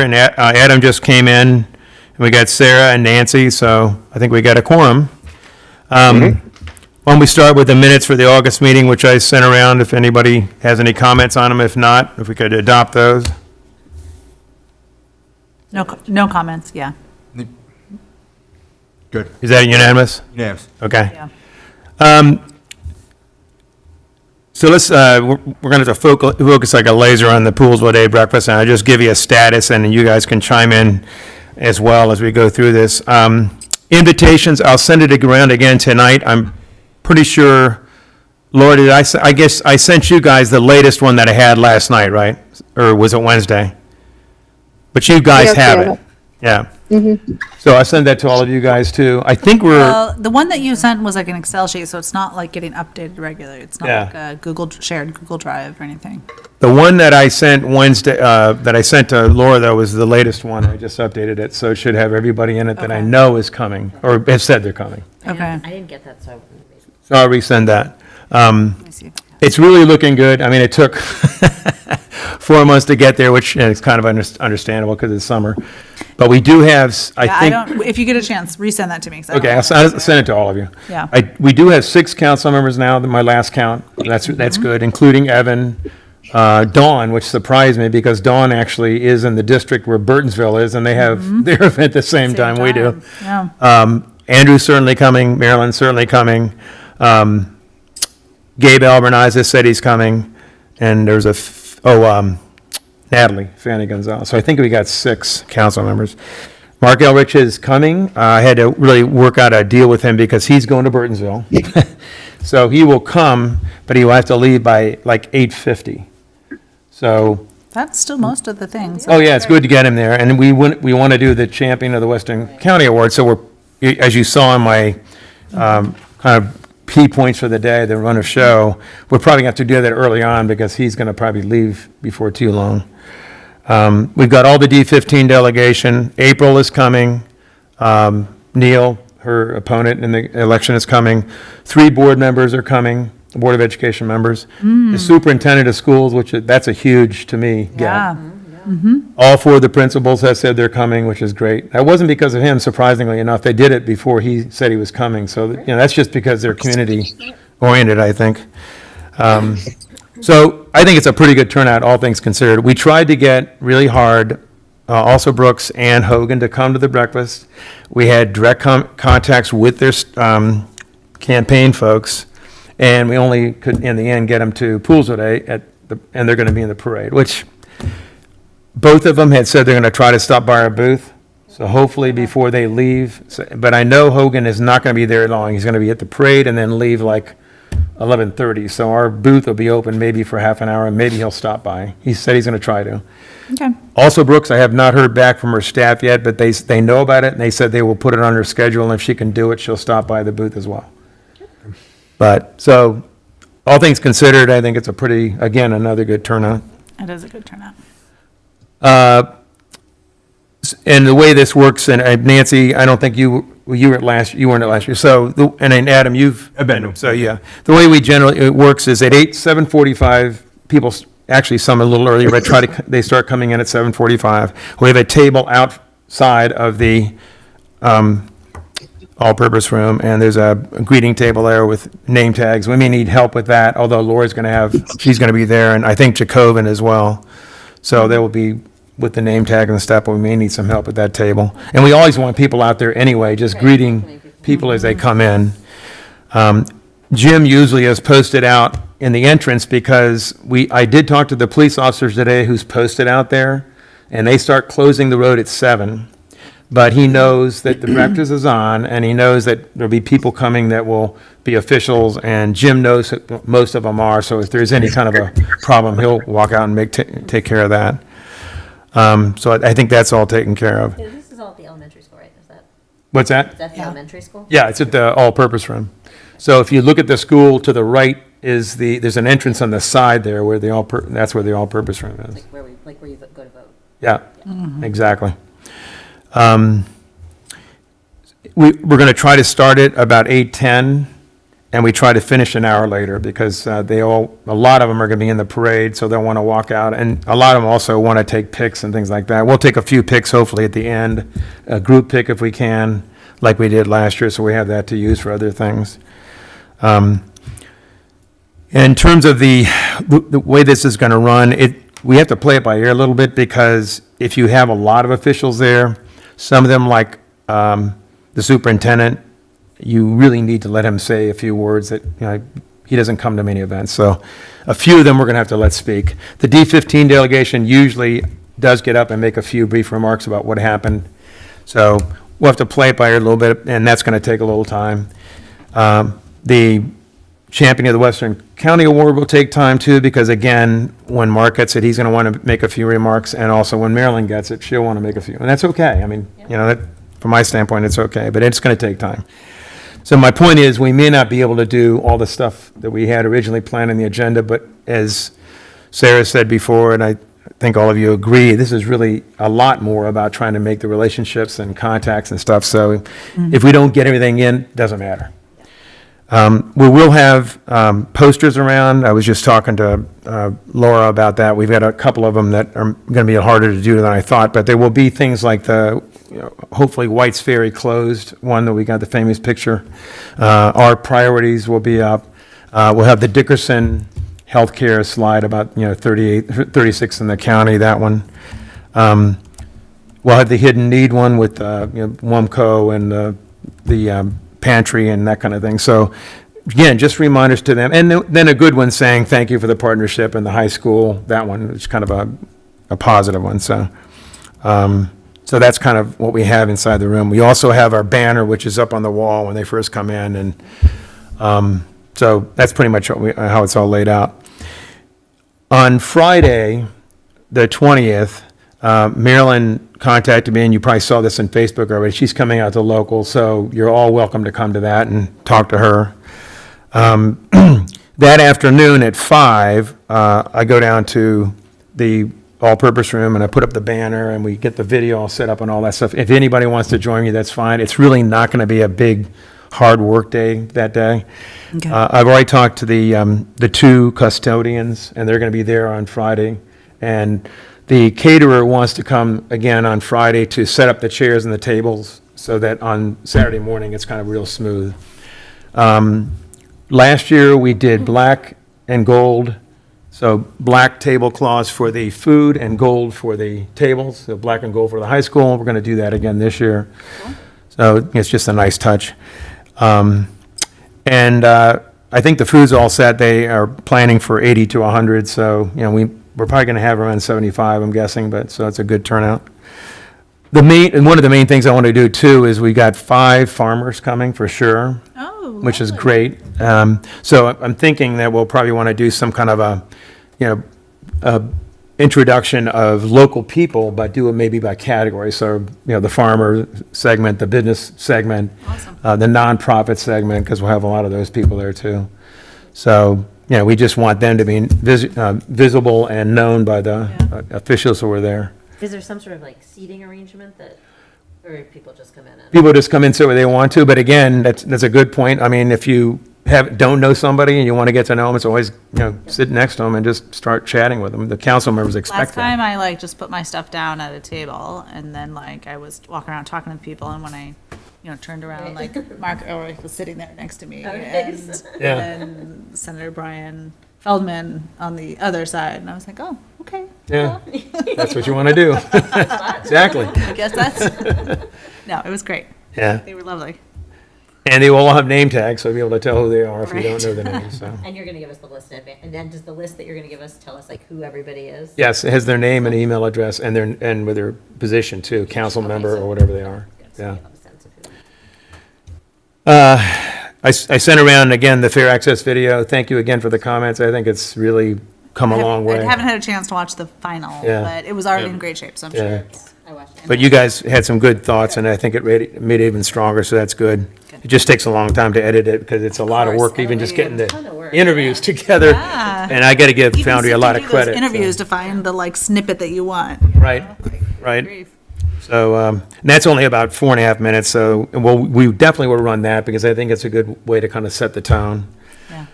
and Adam just came in, and we got Sarah and Nancy, so I think we got a quorum. Why don't we start with the minutes for the August meeting, which I sent around, if anybody has any comments on them. If not, if we could adopt those. No comments, yeah. Good. Is that unanimous? Yes. Okay. Yeah. So let's, we're going to have to focus like a laser on the Poolesville Day breakfast, and I'll just give you a status, and you guys can chime in as well as we go through this. Invitations, I'll send it around again tonight. I'm pretty sure, Laura, I guess I sent you guys the latest one that I had last night, right? Or was it Wednesday? But you guys have it. Yeah. So I send that to all of you guys too. I think we're, The one that you sent was like an Excel sheet, so it's not like getting updated regularly. It's not Yeah. like a shared Google Drive or anything. the one that I sent Wednesday, that I sent to Laura, though, was the latest one. I just updated it, so it should have everybody in it that I Okay. know is coming, or have said they're coming. Okay. I didn't get that, so. So I'll resend that. Let me see. It's really looking good. I mean, it took 4 months to get there, which is kind of understandable because it's summer. But we do have, I Yeah, think. don't, if you get a chance, resend that to me. 'Cause I don't Okay, have I'll it. send it to all of you. Yeah. We do have 6 council members now, my last count. That's good, including Evan, Dawn, which surprised me because Dawn actually is in the district where Burtonsville is, and they have their event the same time we do. Yeah. Andrew's certainly coming, Marilyn's certainly coming. Gabe Alberniza said he's coming, and there's Natalie Fanny Gonzalez. So I think we got 6 council members. Mark Elrich is coming. I had to really work out a deal with him because he's going to Burtonsville. So he will come, but he will have to leave by like 8:50. So, That's still most of the things. oh yeah, it's good to get him there. And we want to do the Champion of the Western County Award. So we're, as you saw in my kind of key points for the day, the run of show, we're probably going to have to do that early on because he's going to probably leave before too long. We've got all the D15 delegation. April is coming. Neil, her opponent in the election, is coming. 3 board members are coming, the Board of Education members. The superintendent of schools, that's a huge, to me, get. Yeah. All 4 of the principals have said they're coming, which is great. That wasn't because of him, surprisingly enough. They did it before he said he was coming. So, that's just because they're community-oriented, I think. So I think it's a pretty good turnout, all things considered. We tried to get really hard, also Brooks and Hogan, to come to the breakfast. We had direct contacts with their campaign folks, and we only could, in the end, get them to Poolesville Day, and they're going to be in the parade, which both of them had said they're going to try to stop by our booth. So hopefully before they leave, but I know Hogan is not going to be there long. He's going to be at the parade and then leave like 11:30. So our booth will be open maybe for half an hour, and maybe he'll stop by. He said he's going to try to. Okay. Also, Brooks, I have not heard back from her staff yet, but they know about it, and they said they will put it on her schedule, and if she can do it, she'll stop by the booth as well. But, so, all things considered, I think it's again, another good turnout. It is a good turnout. And the way this works, and Nancy, I don't think you weren't at last year. So, and then Adam, I've been. so yeah. The way it works is at 7:45, people, actually some a little earlier, but they start coming in at 7:45. We have a table outside of the all-purpose room, and there's a greeting table there with name tags. We may need help with that, although Laura's she's going to be there, and I think Jacobin as well. So they will be with the name tag and stuff, but we may need some help at that table. And we always want people out there anyway, just greeting people as they come in. Jim usually has posted out in the entrance because I did talk to the police officers today who's posted out there, and they start closing the road at 7. But he knows that the breakfast is on, and he knows that there'll be people coming that will be officials, and Jim knows that most of them are, so if there's any kind of a problem, he'll walk out and take care of that. So I think that's all taken care of. This is all at the elementary school, right? What's that? Is that the elementary school? Yeah, it's at the all-purpose room. So if you look at the school to the right there's an entrance on the side there where that's where the all-purpose room is. Like where you go to vote. Yeah, exactly. We're going to try to start it about 8:10, and we try to finish an hour later because a lot of them are going to be in the parade, so they'll want to walk out. And a lot of them also want to take pics and things like that. We'll take a few pics hopefully at the end, a group pic if we can, like we did last year, so we have that to use for other things. In terms of the way this is going to run, we have to play it by ear a little bit because if you have a lot of officials there, some of them like the superintendent, you really need to let him say a few words that, he doesn't come to many events. So a few of them we're going to have to let speak. The D15 delegation usually does get up and make a few brief remarks about what happened. So we'll have to play it by ear a little bit, and that's going to take a little time. The Champion of the Western County Award will take time too, because again, when Mark gets it, he's going to want to make a few remarks, and also when Marilyn gets it, she'll want to make a few, and that's okay. I mean, from my standpoint, it's okay, but it's going to take time. So my point is, we may not be able to do all the stuff that we had originally planned in the agenda, but as Sarah said before, and I think all of you agree, this is really a lot more about trying to make the relationships and contacts and stuff. So if we don't get everything in, it doesn't matter. We will have posters around. I was just talking to Laura about that. We've got a couple of them that are going to be harder to do than I thought, but there will be things like hopefully White's Ferry closed, one that we got the famous picture. Our priorities will be up. We'll have the Dickerson healthcare slide about 36 in the county, that one. We'll have the hidden need one with WUMCO and the pantry and that kind of thing. So again, just reminders to them. And then a good one saying thank you for the partnership in the high school. That one is kind of a positive one. So that's kind of what we have inside the room. We also have our banner, which is up on the wall when they first come in. And so that's pretty much how it's all laid out. On Friday, the 20th, Marilyn contacted me, and you probably saw this on Facebook already. She's coming out to local, so you're all welcome to come to that and talk to her. That afternoon at 5, I go down to the all-purpose room, and I put up the banner, and we get the video all set up and all that stuff. If anybody wants to join me, that's fine. It's really not going to be a big, hard work day that day. Okay. I've already talked to the 2 custodians, and they're going to be there on Friday. And the caterer wants to come again on Friday to set up the chairs and the tables so that on Saturday morning it's kind of real smooth. Last year we did black and gold, so black tablecloths for the food and gold for the tables, so black and gold for the high school. We're going to do that again this year. Cool. So it's just a nice touch. And I think the food's all set. They are planning for 80 to 100, so we're probably going to have around 75, I'm guessing, but so it's a good turnout. And one of the main things I want to do too is we got 5 farmers coming for sure, which is great. So I'm thinking that we'll probably want to do some kind of a introduction of local people, but do it maybe by category. So the farmer segment, the business segment, awesome. The nonprofit segment, because we'll have a lot of those people there too. So. We just want them to be visible and known by the officials who are there. Is there some sort of seating arrangement or people just come in? People just come in so where they want to, but again, that's a good point. I mean, if you don't know somebody and you want to get to know them, it's always, sit next to them and just start chatting with them. The council members expect that. Last time I just put my stuff down at a table, and then I was walking around talking to people, and when I turned around, Mark Ulrich was sitting there next to me, and Senator Brian Feldman on the other side, and I was like, oh, okay. Yeah, that's what you want to do. Exactly. I guess that's, no, it was great. Yeah. They were lovely. And they will all have name tags, so you'll be able to tell who they are if you don't know the names. So. And you're going to give us the list in advance. And then does the list that you're going to give us tell us who everybody is? Yes, it has their name and email address and with their position too, council member or whatever they are. Yeah. I sent around again the fair access video. Thank you again for the comments. I think it's really come a long way. I haven't had a chance to watch the final, but it was already in great shape, so I'm sure I watched it. But you guys had some good thoughts, and I think it made it even stronger, so that's good. It just takes a long time to edit it because it's a lot of work, even just getting the interviews together. Yeah. And I got to give Foundry a lot of credit. Interviews to find the snipet that you want. Right, right. So, and that's only about 4.5 minutes, so, we definitely will run that, because I think it's a good way to kind of set the tone. Yeah.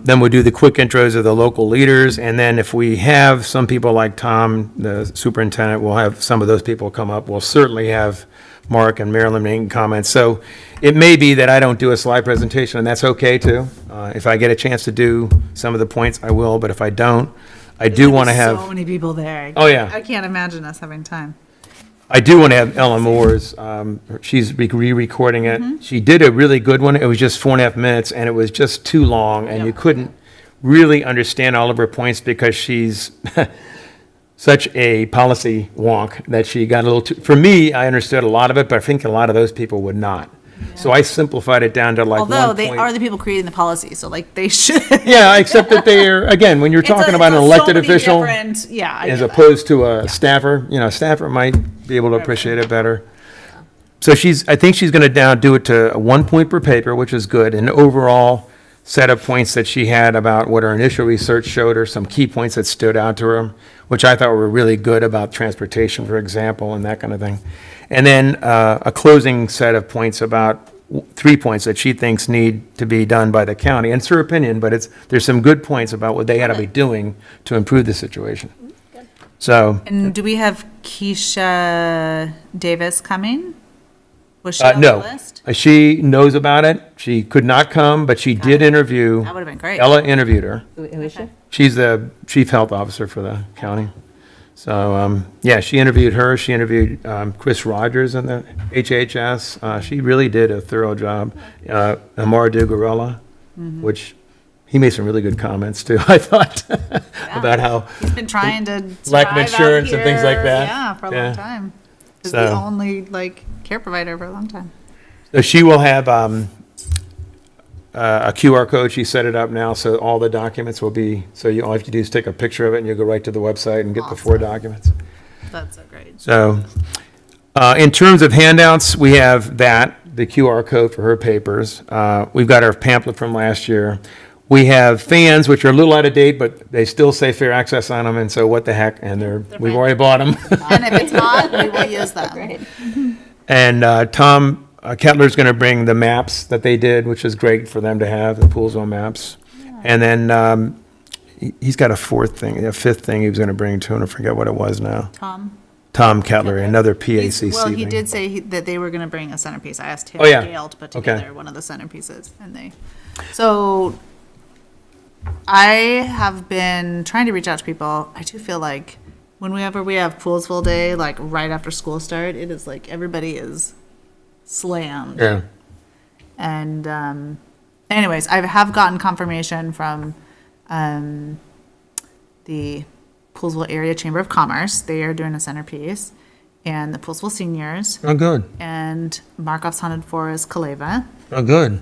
Then we'll do the quick intros of the local leaders, and then if we have some people like Tom, the superintendent, we'll have some of those people come up. We'll certainly have Mark and Marilyn making comments. So it may be that I don't do a slide presentation, and that's okay too. If I get a chance to do some of the points, I will, but if I don't, I do want to have. So many people there. Oh, yeah. I can't imagine us having time. I do want to have Ellen Moore's, she's re-recording it. She did a really good one. It was just 4.5 minutes, and it was just too long, and you couldn't really understand all of her points because she's such a policy wonk that she got a little too, for me, I understood a lot of it, but I think a lot of those people would not. So I simplified it down to like Although one they point. are the people creating the policy, so like they should. Yeah, except that they're, again, when you're talking about an elected official, Yeah. I as get that. opposed to a staffer, a staffer might be able to appreciate it better. So I think she's going to do it to 1 point per paper, which is good. An overall set of points that she had about what her initial research showed her, some key points that stood out to her, which I thought were really good about transportation, for example, and that kind of thing. And then a closing set of points about 3 points that she thinks need to be done by the county. And it's her opinion, but there's some good points about what they ought to be doing to improve the situation. So, And do we have Keisha Davis coming? Was she on the no, list? she knows about it. She could not come, but she did interview. That would have been great. Ella interviewed her. Who is she? She's the chief health officer for the county. So, yeah, she interviewed her. She interviewed Chris Rogers in the HHS. She really did a thorough job. Amar Dugarella, which he made some really good comments too, I thought, about how He's been trying to lack of survive out insurance and things like here, that. Yeah, for a Yeah. long time. He's So- the only care provider for a long time. So she will have a QR code. She set it up now, so all the documents will be, so all you have to do is take a picture of it, and you go right to the website and get the 4 documents. That's so great. So, in terms of handouts, we have the QR code for her papers. We've got our pamphlet from last year. We have fans, which are a little out of date, but they still say fair access on them, and so what the heck, and we've fine. already bought them. And if it's not, we will use them. Great. And Tom Kettler's going to bring the maps that they did, which is great for them to have, the Poolesville maps. And then he's got a fifth thing he was going to bring to him. I forget what it was now. Tom Kettler, another PACC Well, he thing. did say that they were going to bring a centerpiece. I asked him Oh, yeah. and Gail to put Okay. together one of the centerpieces, and so I have been trying to reach out to people. I do feel like whenever we have Poolesville Day, like right after school start, it is like everybody is slammed. Yeah. And anyways, I have gotten confirmation from the Poolesville Area Chamber of Commerce. They are doing a centerpiece, and the Poolesville Seniors, Oh, good. and Markov's Haunted Forest, Kaleva, Oh, good.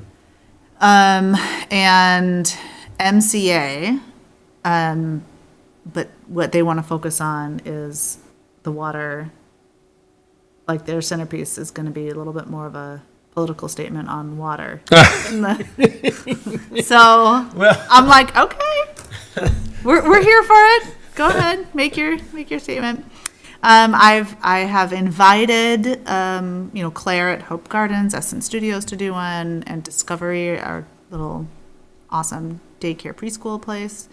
and MCA. But what they want to focus on is the water. Like their centerpiece is going to be a little bit more of a political statement on water. So I'm like, okay, we're here for it. Go ahead, make your statement. I have invited Claire at Hope Gardens, Essence Studios to do one, and Discovery, our little awesome daycare preschool place,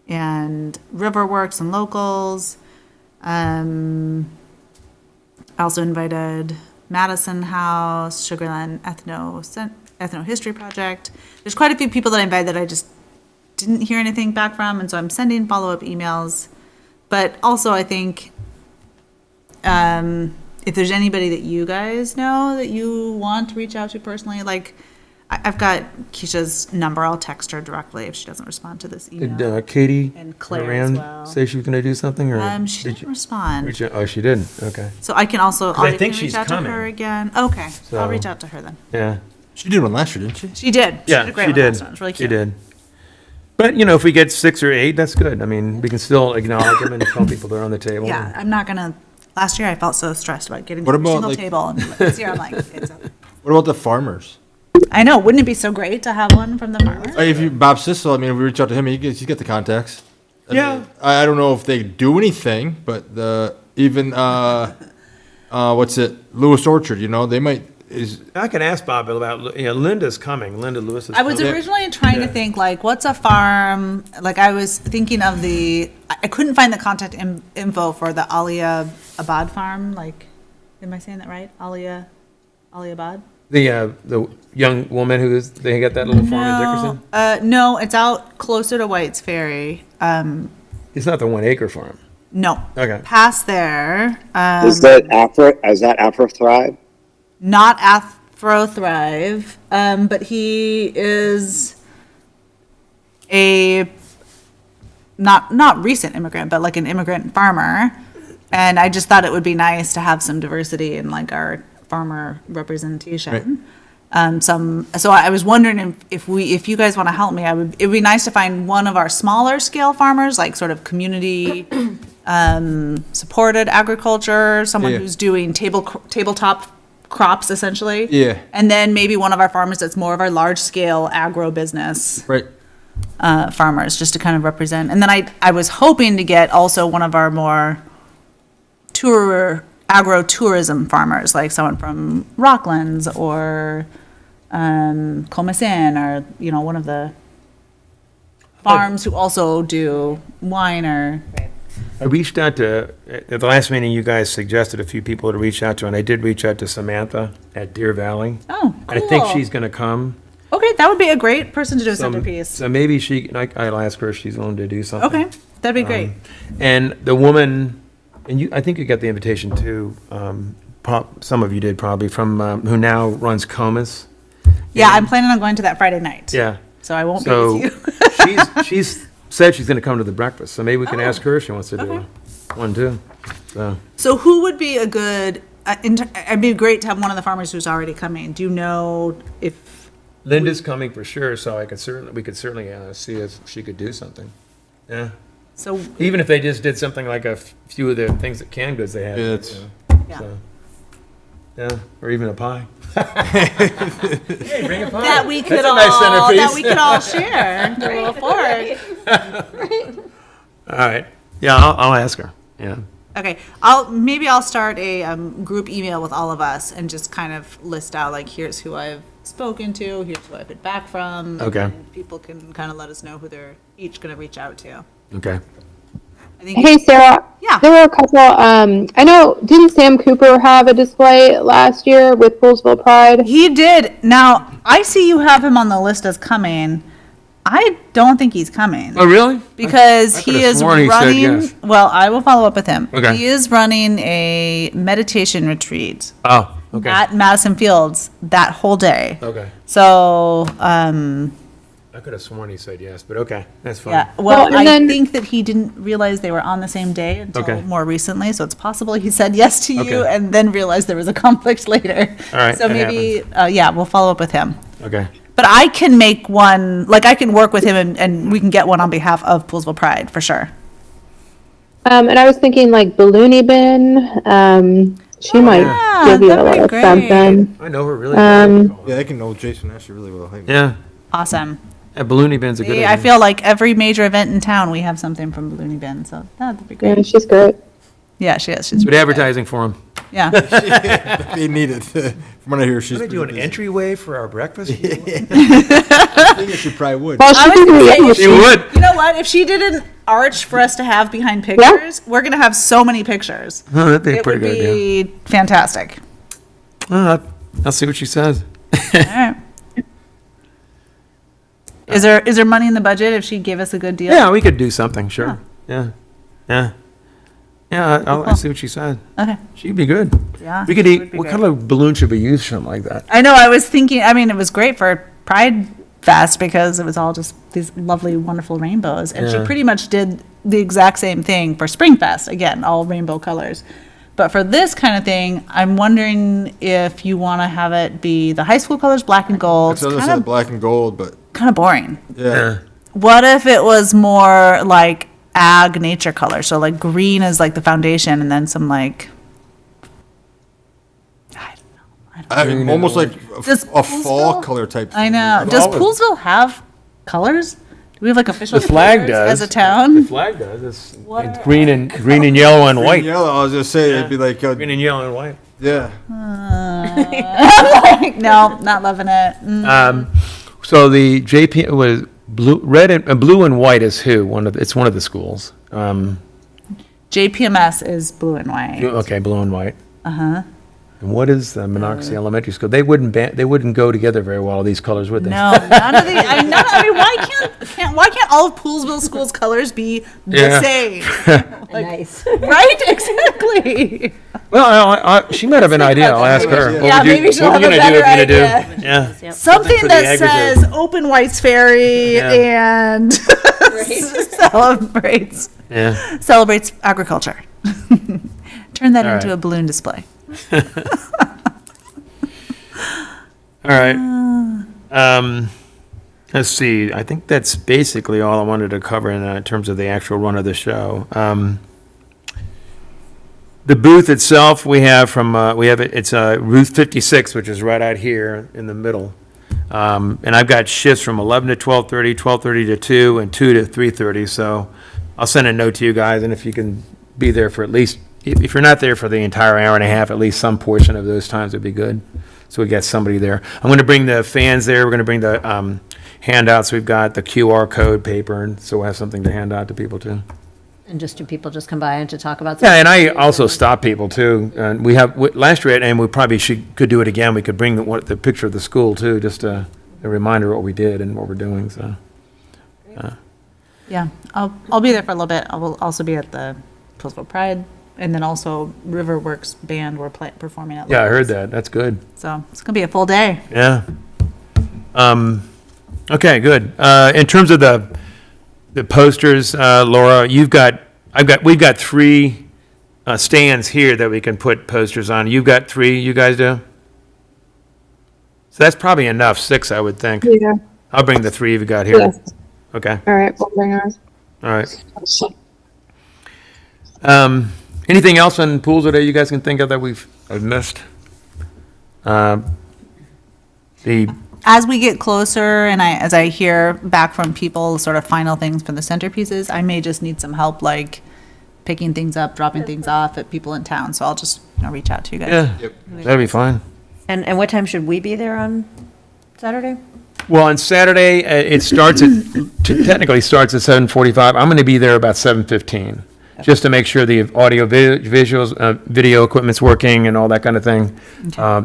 and Riverworks and Locals. I also invited Madison House, Sugarland Ethno History Project. There's quite a few people that I invited that I just didn't hear anything back from, and so I'm sending follow-up emails. But also, I think if there's anybody that you guys know that you want to reach out to personally, like I've got Keisha's number. I'll text her directly if she doesn't respond to this email. Did Katie And Claire Moran as well. say she was going to do something? Or She did didn't you respond. Oh, she didn't. Okay. So I can also I can think reach she's out coming. to her again. Okay, So- I'll reach out to her then. Yeah. She did one last year, didn't she? She did. She Yeah, did a great she one did. last time. It was really She cute. did. But, if we get 6 or 8, that's good. I mean, we can still acknowledge them and tell people they're on the table. Yeah, I'm not gonna. Last year, I felt so stressed about getting What to every about, single like- table, and this year I'm like, it's okay. What about the farmers? I know. Wouldn't it be so great to have one from the farmers? If Bob Sissel, if we reach out to him, he's got the contacts. Yeah. I don't know if they do anything, but what's it, Lewis Orchard, they might, I can ask Bob about, Linda's coming, Linda Lewis is I was coming. originally trying to think, like, what's a farm, like, I was thinking of I couldn't find the contact info for the Alia Abad farm, like, am I saying that right? Alia Abad? The young woman they got that little farm in Dickerson? No, it's out closer to White's Ferry. It's not the 1 acre farm. No. Okay. Past there, Is that Afro Thrive? not Afro Thrive, but he is a not recent immigrant, but like an immigrant farmer. And I just thought it would be nice to have some diversity in like our farmer representation. So I was wondering if you guys want to help me, it would be nice to find one of our smaller scale farmers, like sort of community supported agriculture, someone who's doing tabletop crops essentially. Yeah. And then maybe one of our farmers that's more of our large scale agro business right, farmers, just to kind of represent. And then I was hoping to get also one of our more agro-tourism farmers, like someone from Rocklands or Comisan, or, one of the farms who also do wine or... I reached out to, at the last meeting, you guys suggested a few people to reach out to, and I did reach out to Samantha at Deer Valley. Oh, cool. I think she's going to come. Okay, that would be a great person to do a centerpiece. So maybe I'll ask her if she's willing to do something. Okay, that'd be great. And the woman, and I think you got the invitation too, some of you did probably, from, who now runs Comas. Yeah, I'm planning on going to that Friday night. Yeah. So I won't So be with you. she's said she's going to come to the breakfast, so maybe we can ask her if she wants to do Okay. one too. So So who would be a good, it'd be great to have one of the farmers who's already coming. Do you know if, Linda's coming for sure, so we could certainly see if she could do something. Yeah. so, Even if they just did something like a few of the things that canned goods they had. Yeah, it's- yeah. So, yeah, or even a pie. Hey, bring a pie. That we could That's a all, nice centerpiece. that we could all share to roll forward. All right. Yeah, I'll ask her. Yeah. Okay, maybe I'll start a group email with all of us and just kind of list out, like, here's who I've spoken to, here's who I've been back from. Okay. And people can kind of let us know who they're each going to reach out to. Okay. I think, Hey, Sarah. Yeah. There were a couple, I know, didn't Sam Cooper have a display last year with Poolesville Pride? he did. Now, I see you have him on the list as coming. I don't think he's coming. Oh, really? Because I he could've is sworn he said running, yes. well, I will follow up with him. Okay. He is running a meditation retreat Oh, okay. at Madison Fields that whole day. Okay. So, I could have sworn he said yes, but okay, that's fine. yeah, well, Well, and I then- think that he didn't realize they were on the same day until Okay. more recently, so it's possible he said yes to you Okay. and then realized there was a conflict later. All right, So that maybe, yeah, we'll follow up with him. Okay. But I can make one, like, I can work with him and we can get one on behalf of Poolesville Pride, for sure. And I was thinking like Balloony Bin, she might yeah, give you a that'd be little great. something. I know her really well. yeah, I can know Jason Asher really well. Yeah. Awesome. A Balloony Bin's a good See, idea. I feel like every major event in town, we have something from Balloony Bin, so that'd be Yeah, great. she's great. Yeah, she is. She's Good advertising for him. yeah. They need it. From what I hear, she's. Can we do an pretty busy. entryway for our breakfast? I think she probably would. Well, I she was can gonna say, do if She would. You know what? If she did an arch for us to have behind pictures, we're gonna have so many pictures. Oh, that'd be a It pretty would good idea. be fantastic. I'll see what she says. All right. Is there money in the budget if she gave us a good deal? Yeah, we could do something, sure. Yeah. Yeah. Yeah, I'll see what she says. Okay. She'd be good. Yeah. We could it eat, would be what great. kind of balloon should we use? Something like that. I know. I was thinking. I mean, it was great for Pride Fest because it was all just these lovely, wonderful rainbows, and she Yeah. pretty much did the exact same thing for Spring Fest. Again, all rainbow colors. But for this kind of thing, I'm wondering if you want to have it be the high school colors, black and gold. So this Kind is of, black and gold, but kind of boring. yeah. What if it was more like ag nature color? So like green is like the foundation, and then some like Almost like Does a fall Poolesville- color type. I know. thing. Does Olive. Poolesville have colors? Do we have like official The flag colors does. as a town? The flag does. It's green and yellow and white. Yellow, I was gonna say, it'd be like, Green and yellow and white. yeah. No, not loving it. So the JP was blue and white is who? It's one of the schools. JPMS is blue and white. Okay, blue and white. And what is the Monocacy Elementary School? They wouldn't go together very well, these colors, would they? No, none of the. I mean, why can't all of Poolesville schools' colors be the Yeah. same? Nice. Right? Exactly. Well, she might have an idea. I'll ask her. Yeah. What Yeah, would you- maybe she'll what have were a you gonna do better if you're gonna idea. do? Yeah. Yep. Something for the that agri-reserve. says Open White's Ferry and celebrates agriculture. Turn that All into right. a balloon display. All right. Let's see. I think that's basically all I wanted to cover in terms of the actual run of the show. The booth itself, it's Ruth 56, which is right out here in the middle. And I've got shifts from 11 to 12:30, 12:30 to 2, and 2 to 3:30. So I'll send a note to you guys, and if you can be there for at least, if you're not there for the entire hour and a half, at least some portion of those times would be good. So we got somebody there. I'm going to bring the fans there. We're going to bring the handouts. We've got the QR code paper, and so we'll have something to hand out to people too. And do people just come by and to talk about? Yeah, and I also stop people too. And last year, and we probably could do it again. We could bring the picture of the school too, just a reminder of what we did and what we're doing. So. Yeah, I'll be there for a little bit. I will also be at the Poolesville Pride, and then also Riverworks Band were performing at. Yeah, I heard Lowe's. that. That's good. So it's gonna be a full day. Yeah. Okay, good. In terms of the posters, Laura, we've got 3 stands here that we can put posters on. You've got 3, you guys do? So that's probably enough, 6, I would think. Yeah. I'll bring the 3 you've got here. Yes. Okay, All right, we'll bring ours. all right. Anything else on pools that you guys can think of that I've missed? As we get closer and as I hear back from people, sort of final things for the centerpieces, I may just need some help, like picking things up, dropping things off at people in town. So I'll just reach out to you guys. Yeah, that'd be fine. And what time should we be there on Saturday? Well, on Saturday, technically starts at 7:45. I'm going to be there about 7:15, just to make sure the audio visuals, video equipment's working and all that kind of thing.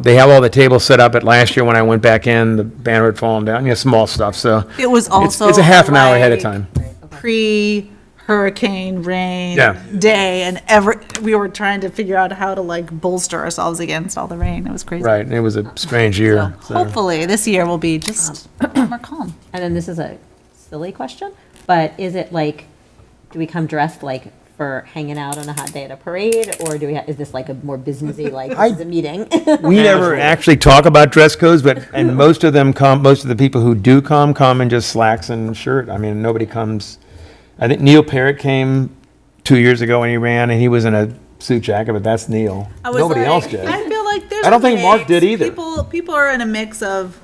They have all the tables set up, but last year when I went back in, the banner had fallen down, small stuff, so. It was also It's a half an hour ahead of like time. Pre-hurricane rain Yeah. day, and we were trying to figure out how to like bolster ourselves against all the rain. It was crazy. Right, and it was a strange year. So hopefully this year will be just more calm. And then this is a silly question, but is it like, do we come dressed like for hanging out on a hot day at a parade, or is this like a more businessy, like this is a meeting? We never actually talk about dress codes, and most of the people who do come in just slacks and shirt. I mean, nobody comes. I think Neil Parrott came 2 years ago when he ran, and he was in a suit jacket, but that's Neil. Nobody else did. I feel like there's. I don't think Mark mix. did either. People are in a mix of,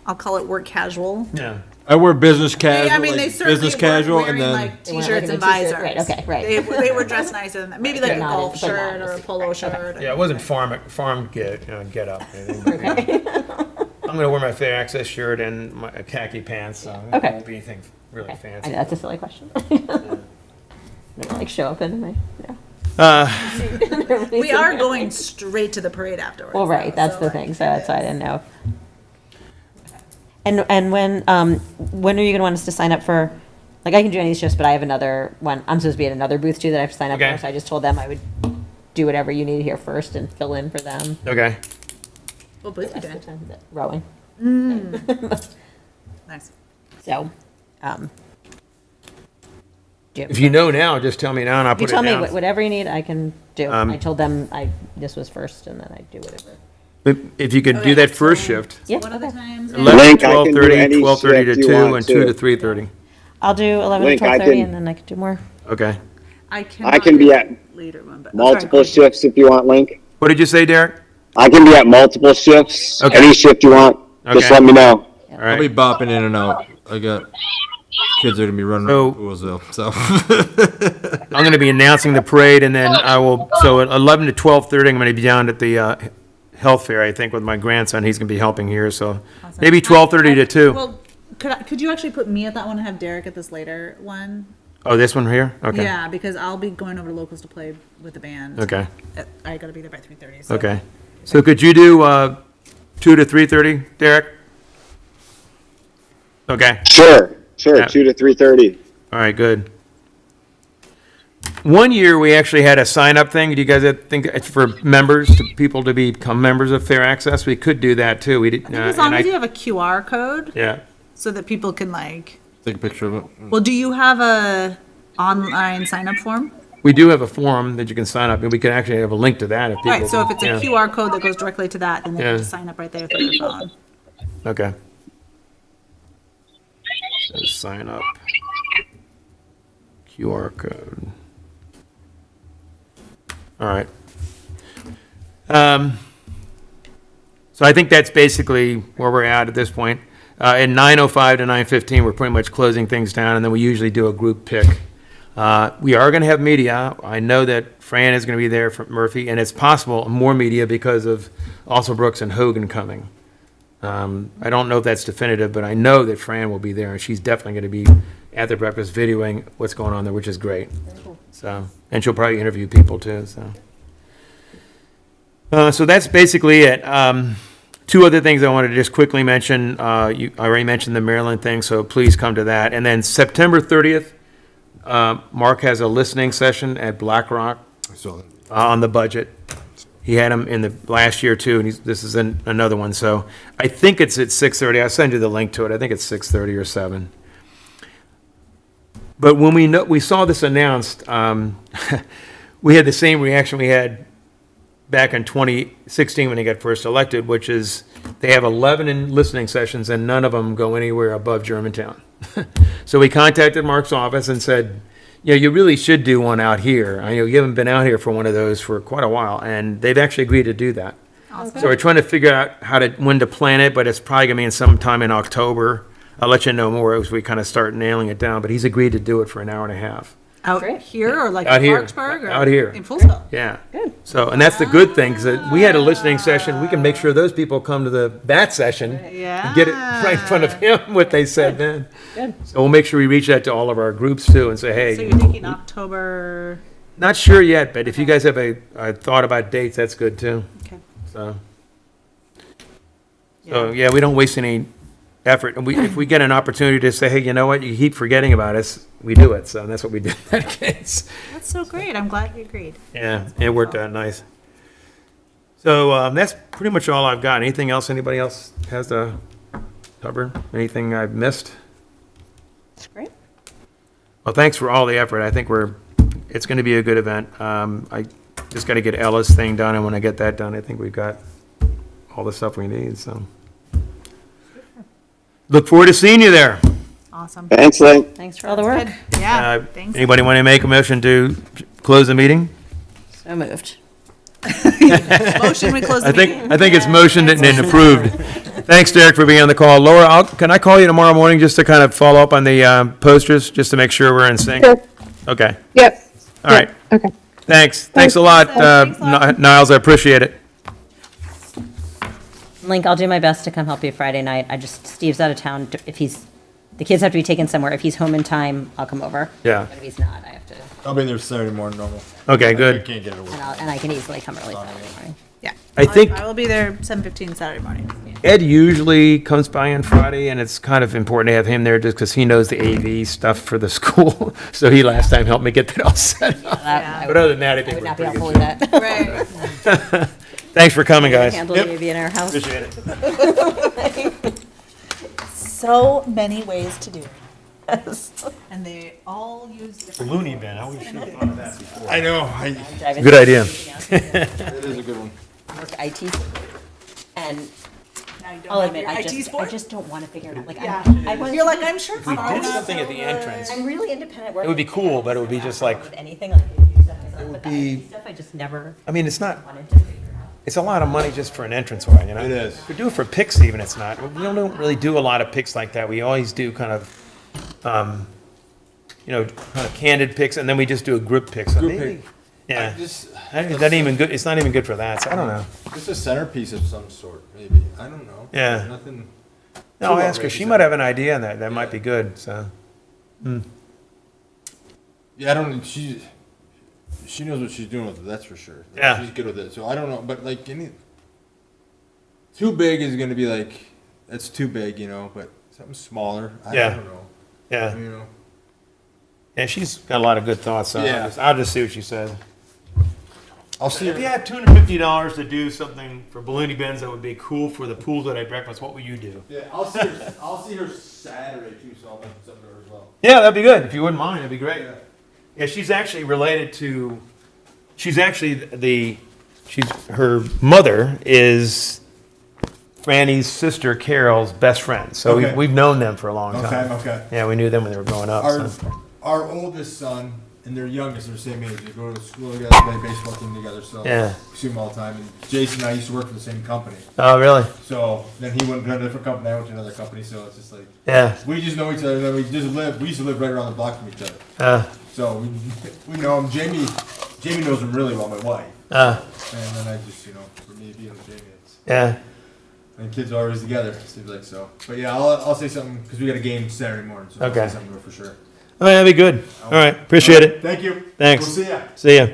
I'll call it work casual. Yeah. I wear business casual, I mean, they like certainly business weren't casual, wearing and then like They weren't t-shirts like and in a t-shirt, visors. right, okay, right. They were dressed nicer than that. Maybe like a not golf as- but not shirt or a as- polo shirt. Yeah, it wasn't farm get up. I'm going to wear my fair access shirt and my khaki pants, so it Okay. won't be anything really I fancy. know, that's a silly question. Like show up in my, We are going straight to the parade afterwards. Well, right, though, that's so, the like, thing, so that's why I didn't know. And when are you gonna want us to sign up for, like, I can do any of these shifts, but I have another one, I'm supposed to be at another booth too that I have to sign up Okay. for, so I just told them I would do whatever you needed here first and fill in for them. Okay. What booth you Rest doing? of the time, Rowing, Nice. so, If you know now, just tell me now and I'll you put it tell me down. whatever you need, I can do. Um, I told them this was first and then I do whatever. But if you could do that first shift, Yeah, What are the okay. times? 11 Link, to I can do 12:30, any 12:30 to shift you 2, want and 2 to to. 3:30. I'll do 11 Link, to I 12:30 can- and then I can do more. Okay. I can be at later one, but Multiple shifts if you want, Link. What did you say, Derek? I can be at multiple shifts. Okay. Any shift you want, just Okay. let me know. All I'll be right. bopping in and out. I got Kids are gonna be running So- around Poolesville, so. I'm going to be announcing the parade, and then I will, so at 11 to 12:30, I'm going to be down at the health fair, I think, with my grandson. He's going to be helping here, so maybe 12:30 to 2. Well, could you actually put me at that one and have Derek at this later one? Oh, this one here? Okay. Yeah, because I'll be going over to Locals to play with the band. Okay, I gotta be there by 3:30. So. okay. So could you do 2 to 3:30, Derek? Okay. Sure, Yeah. 2 to 3:30. All right, good. One year, we actually had a sign-up thing. Do you guys think it's for members, to people to become members of Fair Access? We could do that, too. We did. I think as long as you have a QR code, Yeah. so that people can like. Take a picture of it. Well, do you have a online sign up form? We do have a form that you can sign up, and we can actually have a link to that if people. All right, so if it's a yeah. QR code that goes directly to that, then they Yeah. can just sign up right there through their phone. Okay. So sign up. QR code. All right. So I think that's basically where we're at this point. At 9:05 to 9:15, we're pretty much closing things down, and then we usually do a group pick. We are going to have media. I know that Fran is going to be there from Murphy, and it's possible more media because of also Brooks and Hogan coming. I don't know if that's definitive, but I know that Fran will be there, and she's definitely going to be at the breakfast videoing what's going on there, which is great. So, and she'll probably interview people too, so. So that's basically it. Two other things I wanted to just quickly mention. I already mentioned the Maryland thing, so please come to that. And then September 30th, Mark has a listening session at Black Rock I saw that. on the budget. He had them in the last year too, and this is another one. So I think it's at 6:30. I'll send you the link to it. I think it's 6:30 or 7. But when we saw this announced, we had the same reaction we had back in 2016 when he got first elected, which is they have 11 listening sessions and none of them go anywhere above Germantown. So we contacted Mark's office and said, yeah, you really should do one out here. I know you haven't been out here for one of those for quite a while, and they've actually agreed to do that. So we're trying to figure out when to plan it, but it's probably gonna be in sometime in October. I'll let you know more as we kind of start nailing it down, but he's agreed to do it for an hour and a half. Out Great. here or like Out in here. Parksburg or Out here. in Poolesville? Yeah. Good. So, and that's the good thing, because we had a listening session, we can make sure those people come to that session. Yeah. And get it right in front of him, what they said then. Good. So we'll make sure we reach out to all of our groups too and say, hey. So you're thinking October? Not sure yet, but if you guys have a thought about dates, that's good too. Okay. So, yeah, we don't waste any effort. And if we get an opportunity to say, hey, you know what, you keep forgetting about us, we do it. So that's what we did in that case. That's so great. I'm glad you agreed. Yeah, it worked out nice. So that's pretty much all I've got. Anything else anybody else has to cover? Anything I've missed? That's great. Well, thanks for all the effort. I think it's going to be a good event. I just got to get Ella's thing done, and when I get that done, I think we've got all the stuff we need, so. Look forward to seeing you there. Awesome. Thanks, Link. Thanks for all the work. Good. Yeah. Thanks. Anybody want to make a motion to close the meeting? So moved. Motion, we close the I meeting. think it's motioned and approved. Thanks, Derek, for being on the call. Laura, can I call you tomorrow morning just to kind of follow up on the posters, just to make sure we're in sync? Sure. Okay, Yep. all right. Okay. Thanks a lot, Thanks a lot. Niles, I appreciate it. Link, I'll do my best to come help you Friday night. Steve's out of town. If the kids have to be taken somewhere. If he's home in time, I'll come over. Yeah. But if he's not, I have to, I'll be there Saturday morning normal. Okay, I good. can't get it away. and I can easily come early Saturday morning. Yeah. I think- I will be there 7:15 Saturday morning. Ed usually comes by on Friday, and it's kind of important to have him there just because he knows the AV stuff for the school. So he last time helped me get that all set up. I But other than that, I I think would we're not be pretty helpful good. with that. Right. Thanks for coming, guys. Handle the AV in our house. Appreciate it. So many ways to do it. And they all use different. Looney bin, I always should have thought of that before. I know, Driving Good idea. it is a good one. work IT, and Now you don't I'll have admit, your I IT just sport? don't want to figure it out. Like, Yeah. I want You're to like, do- I'm sure it's We far did enough. something at the entrance. I'm really independent. It would be cool, but it would be just like, With anything like IT stuff, it would but the be- IT stuff I just never I mean, it's not, wanted to figure out. it's a lot of money just for an entranceway, you know? It is. If we do it for picks even, it's not. We don't really do a lot of picks like that. We always do kind of you know, kind of candid pics, and then we just do a group pic. So Group maybe- pic. Yeah. Just, It's not even good, it's not even good for that, so I don't know. just a centerpiece of some sort, maybe. I don't know. Yeah. Nothing. No, I'll too ask her. She outrageous. might have an idea on that. That might be good, so. Yeah, I don't. She knows what she's doing with it. That's for sure. Yeah. She's good with it. So I don't know, but like too big is gonna be like that's too big, you know. But something smaller, I Yeah. don't know. Yeah. You know. Yeah, she's got a lot of good thoughts, so Yeah. I'll just see what she says. I'll see. If you had $250 to do something for Balloony Bends that would be cool for the Pools at breakfast, what would you do? Yeah, I'll see her. I'll see her Saturday too, so I'll make something to her as well. Yeah, that'd be good. If you wouldn't mind, that'd be great. Yeah. Yeah, she's actually related to, she's actually her mother is Franny's sister Carol's best friend. So Okay. we've known them for a long time. Okay. Yeah, we knew them when they were growing up. Our So. our oldest son and their youngest are the same age. They go to school together, play baseball team together. So Yeah. we see them all the time. And Jason and I used to work for the same company. Oh, really? So then he went to a different company. I went to another company. So it's just like Yeah. we just know each other. And then we used to live right around the block from each other. So we know him. Jamie knows him really well. My wife. And then I just for me being with Jamie, it's Yeah. and kids are always together. Seems like so. But yeah, I'll say something because we got a game Saturday morning. So Okay. I'll say something to her for sure. I mean, that'd be good. All right. Appreciate it. Thank you. Thanks. We'll see ya. See ya.